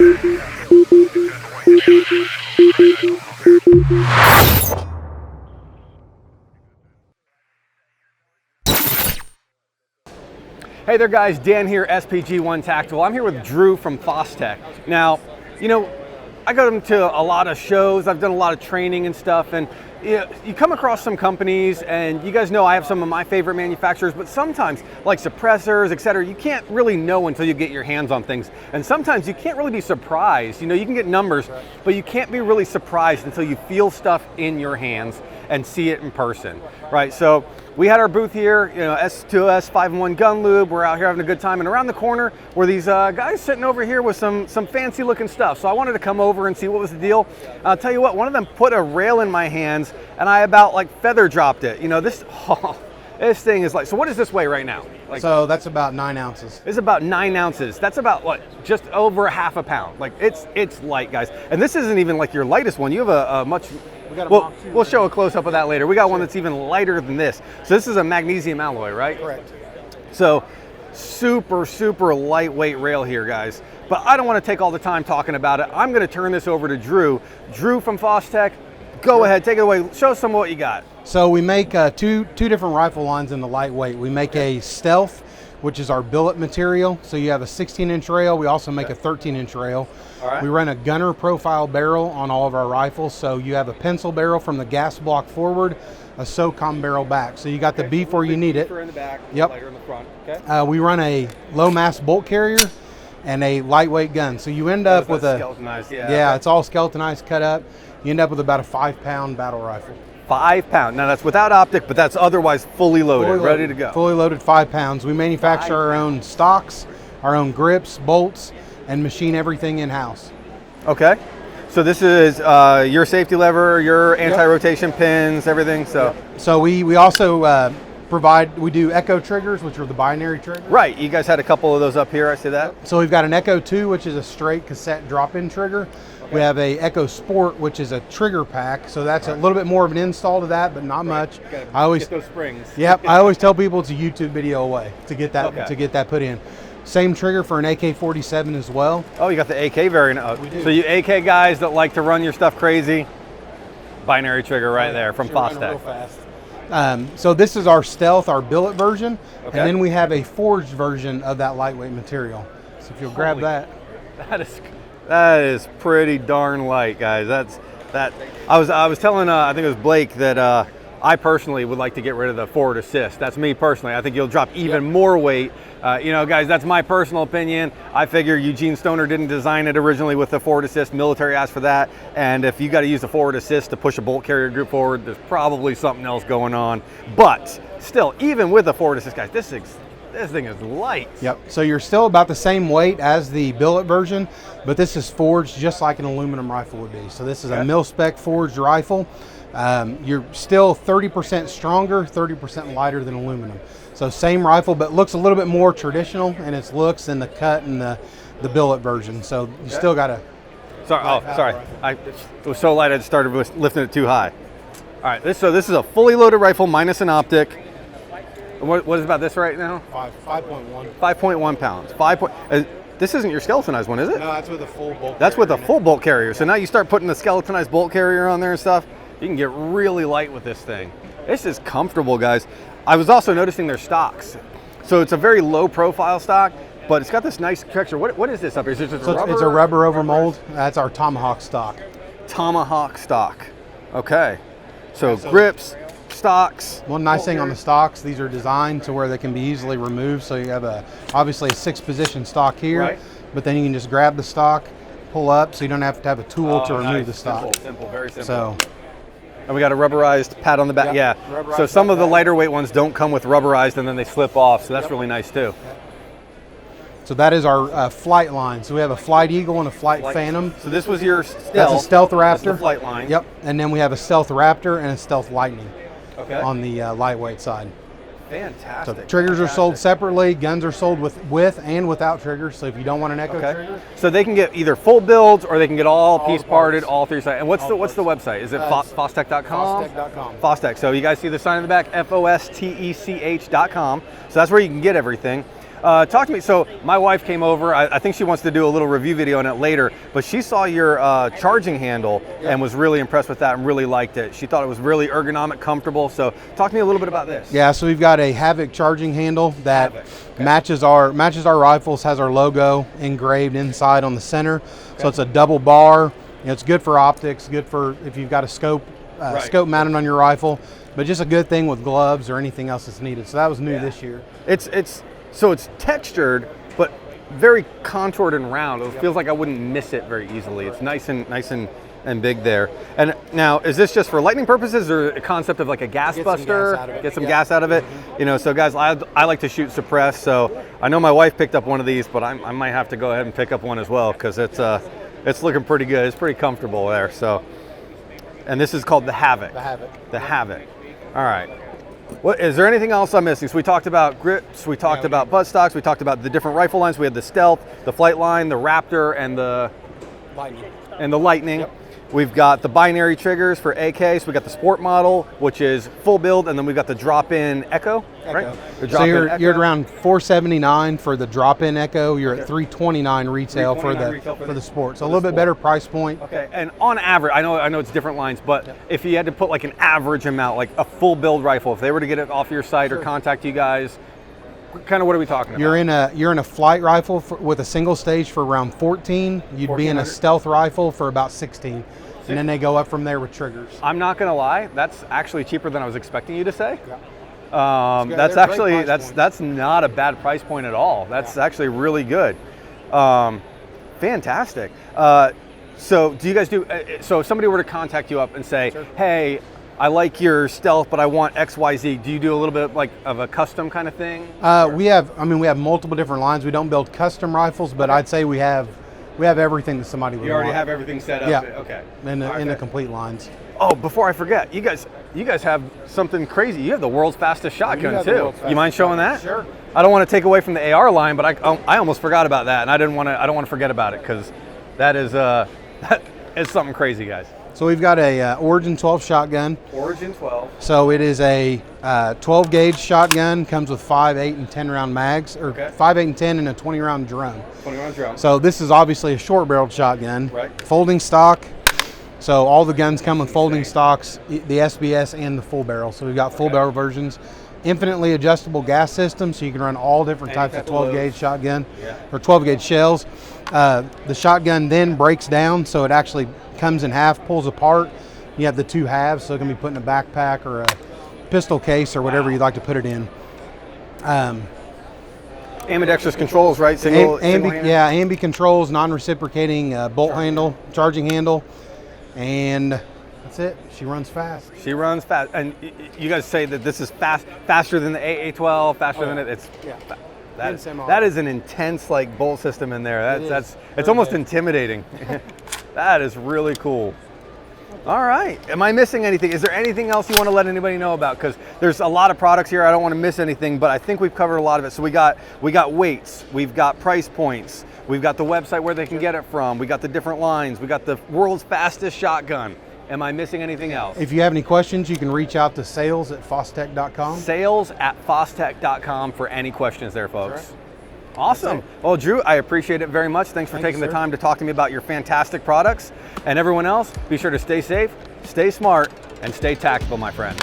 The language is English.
Hey there guys, Dan here, SPG1 Tactical. I'm here with Drew from Fostech. Now, you know, I go to a lot of shows, I've done a lot of training and stuff, and you come across some companies, and you guys know I have some of my favorite manufacturers, but sometimes, like suppressors, etc., you can't really know until you get your hands on things. And sometimes you can't really be surprised. You know, you can get numbers, but you can't be really surprised until you feel stuff in your hands and see it in person, right? So we had our booth here, you know, S2S 5-in-1 Gun Lube. We're out here having a good time, and around the corner were these guys sitting over here with some fancy looking stuff. So I wanted to come over and see what was the deal. I'll tell you what, one of them put a rail in my hands, and I about like feather dropped it. You know, this thing is like, so what is this weigh right now? Like, so that's about 9 ounces. It's about 9 ounces. That's about what, just over half a pound. Like it's light, guys. And this isn't even like your lightest one. You have a much, we'll show a close up of that later. We got one that's even lighter than this. So this is a magnesium alloy, right? Correct. So super lightweight rail here, guys. But I don't want to take all the time talking about it. I'm going to turn this over to Drew. Drew from Fostech, go ahead, take it away. Show us some of what you got. So we make two different rifle lines in the lightweight. We make a stealth, which is our billet material. So you have a 16-inch rail. We also make a 13-inch rail. All right. We run a gunner profile barrel on all of our rifles. So you have a pencil barrel from the gas block forward, a SOCOM barrel back. So you got the beef where you need it. In the back, yep. Lighter in the front. Okay. We run a low mass bolt carrier and a lightweight gun. So you end up with a skeletonized, yeah, it's all skeletonized, cut up. You end up with about a 5-pound battle rifle. 5 pound. Now that's without optic, but that's otherwise fully loaded, ready to go. Fully loaded 5 pounds. We manufacture our own stocks, our own grips, bolts, and machine everything in-house. Okay. So this is your safety lever, your anti-rotation pins, everything. So so we also we do Echo triggers, which are the binary triggers. Right. You guys had a couple of those up here. I see that. So we've got an Echo 2, which is a straight cassette drop-in trigger. Okay. We have a Echo Sport, which is a trigger pack. So that's a little bit more of an install to that, but not much. I always get those springs. Yep. I always tell people it's a YouTube video away to get that put in. Same trigger for an AK-47 as well. Oh, you got the AK variant. We do. So you AK guys that like to run your stuff crazy, binary trigger right there from Fostech. So this is our stealth, our billet version, okay. And then we have a forged version of that lightweight material. So if you'll grab that. That is pretty darn light, guys. I was telling I think it was Blake that I personally would like to get rid of the forward assist. That's me personally. I think you'll drop even more weight. You know, guys, that's my personal opinion. I figure Eugene Stoner didn't design it originally with the forward assist. Military asked for that. And if you got to use the forward assist to push a bolt carrier group forward, there's probably something else going on. But still, even with the forward assist, guys, this thing is light. Yep. So you're still about the same weight as the billet version, but this is forged just like an aluminum rifle would be. So this is a mil-spec forged rifle. You're still 30% stronger, 30% lighter than aluminum. So same rifle, but looks a little bit more traditional in its looks than the cut and the billet version. So you still got to. Sorry. It was so light I started lifting it too high. All right. So this is a fully loaded rifle minus an optic. What is about this right now? 5.1. 5.1 pounds. This isn't your skeletonized one, is it? No, that's with a full bolt. That's with a full bolt carrier. So now you start putting the skeletonized bolt carrier on there and stuff. You can get really light with this thing. This is comfortable, guys. I was also noticing their stocks. So it's a very low profile stock, but it's got this nice texture. What is this up here? Is it just rubber? It's a rubber over mold. That's our Tomahawk stock. Tomahawk stock. Okay. So grips, stocks. One nice thing on the stocks, these are designed to where they can be easily removed. So you have obviously a 6-position stock here, but then you can just grab the stock, pull up, so you don't have to have a tool to remove the stock. Simple, very simple. So. And we got a rubberized pad on the back. Yep. Yeah. So some of the lighter weight ones don't come with rubberized and then they slip off. So that's really nice too. So that is our flight line. So we have a Flight Eagle and a Flight Phantom. So this was your stealth. That's a Stealth Raptor. That's the flight line. Yep. And then we have a Stealth Raptor and a Stealth Lightning on the lightweight side. Fantastic. So triggers are sold separately. Guns are sold with and without triggers. So if you don't want an Echo trigger, so they can get either full builds or they can get all piece parted, all three sides. And what's the website? Is it Fostech.com? Fostech.com. Fostech. So you guys see the sign in the back, Fostech.com. So that's where you can get everything. Talk to me. So my wife came over. I think she wants to do a little review video on it later, but she saw your charging handle and was really impressed with that and really liked it. She thought it was really ergonomic, comfortable. So talk to me a little bit about this. Yeah, so we've got a Havoc charging handle that matches our rifles, has our logo engraved inside on the center. So it's a double bar. It's good for optics, good for if you've got a scope mounted on your rifle, but just a good thing with gloves or anything else that's needed. So that was new this year. It's textured, but very contoured and round. It feels like I wouldn't miss it very easily. It's nice and big there. And now, is this just for lightning purposes, or a concept of like a gas buster? Get some gas out of it. You know, so guys, I like to shoot suppress. So I know my wife picked up one of these, but I might have to go ahead and pick up one as well because it's looking pretty good. It's pretty comfortable there. So, and this is called the Havoc. The Havoc. All right. What is there anything else I'm missing? So we talked about grips, we talked about butt stocks, we talked about the different rifle lines. We had the Stealth, the Flightline, the Raptor, and the Lightning. Yep. We've got the binary triggers for AK. So we got the Sport model, which is full build, and then we've got the drop-in Echo, right? So you're at around $479 for the drop-in Echo. You're at $329 retail for the Sport. So a little bit better price point. Okay, and on average, I know it's different lines, but if you had to put like an average amount, like a full build rifle, if they were to get it off your site or contact you guys, kind of what are we talking about? You're in a flight rifle with a single stage for around 14. You'd be in a stealth rifle for about 16. And then they go up from there with triggers. I'm not gonna lie, that's actually cheaper than I was expecting you to say. That's not a bad price point at all. That's actually really good. Fantastic. So do you guys so if somebody were to contact you up and say, hey, I like your Stealth, but I want XYZ. Do you do a little bit like of a custom kind of thing? We have multiple different lines. We don't build custom rifles, but I'd say we have everything that somebody would want. You already have everything set up? Yeah. Okay. In the complete lines. Oh, before I forget, you guys have something crazy. You have the world's fastest shotgun too. You mind showing that? Sure. I don't want to take away from the AR line, but I almost forgot about that, and I don't want to forget about it because that is something crazy, guys. So we've got a Origin 12 shotgun. Origin 12. So it is a 12 gauge shotgun, comes with 5, 8, and 10 round mags, or 5, 8, and 10 and a 20 round drum. 20 round drum. So this is obviously a short barreled shotgun. Right. Folding stock. So all the guns come with folding stocks, the SBS and the full barrel. So we've got full barrel versions. Infinitely adjustable gas system, so you can run all different types of 12 gauge shotgun or 12 gauge shells. The shotgun then breaks down, so it actually comes in half, pulls apart. You have the two halves, so it can be put in a backpack or a pistol case or whatever you'd like to put it in. Ambidextrous controls, right? Ambi controls, non-reciprocating bolt handle, charging handle, and that's it. She runs fast. She runs fast, and you guys say that this is faster than the AA12, faster than it. It's that is an intense like bolt system in there. It's almost intimidating. That is really cool. All right. Am I missing anything? Is there anything else you want to let anybody know about? Because there's a lot of products here. I don't want to miss anything, but I think we've covered a lot of it. So we got weights, we've got price points, we've got the website where they can get it from, we got the different lines, we got the world's fastest shotgun. Am I missing anything else? If you have any questions, you can reach out to sales@fostech.com. Sales@fostech.com for any questions there, folks. Awesome. Well, Drew, I appreciate it very much. Thanks for taking the time to talk to me about your fantastic products. And everyone else, be sure to stay safe, stay smart, and stay tactical, my friends.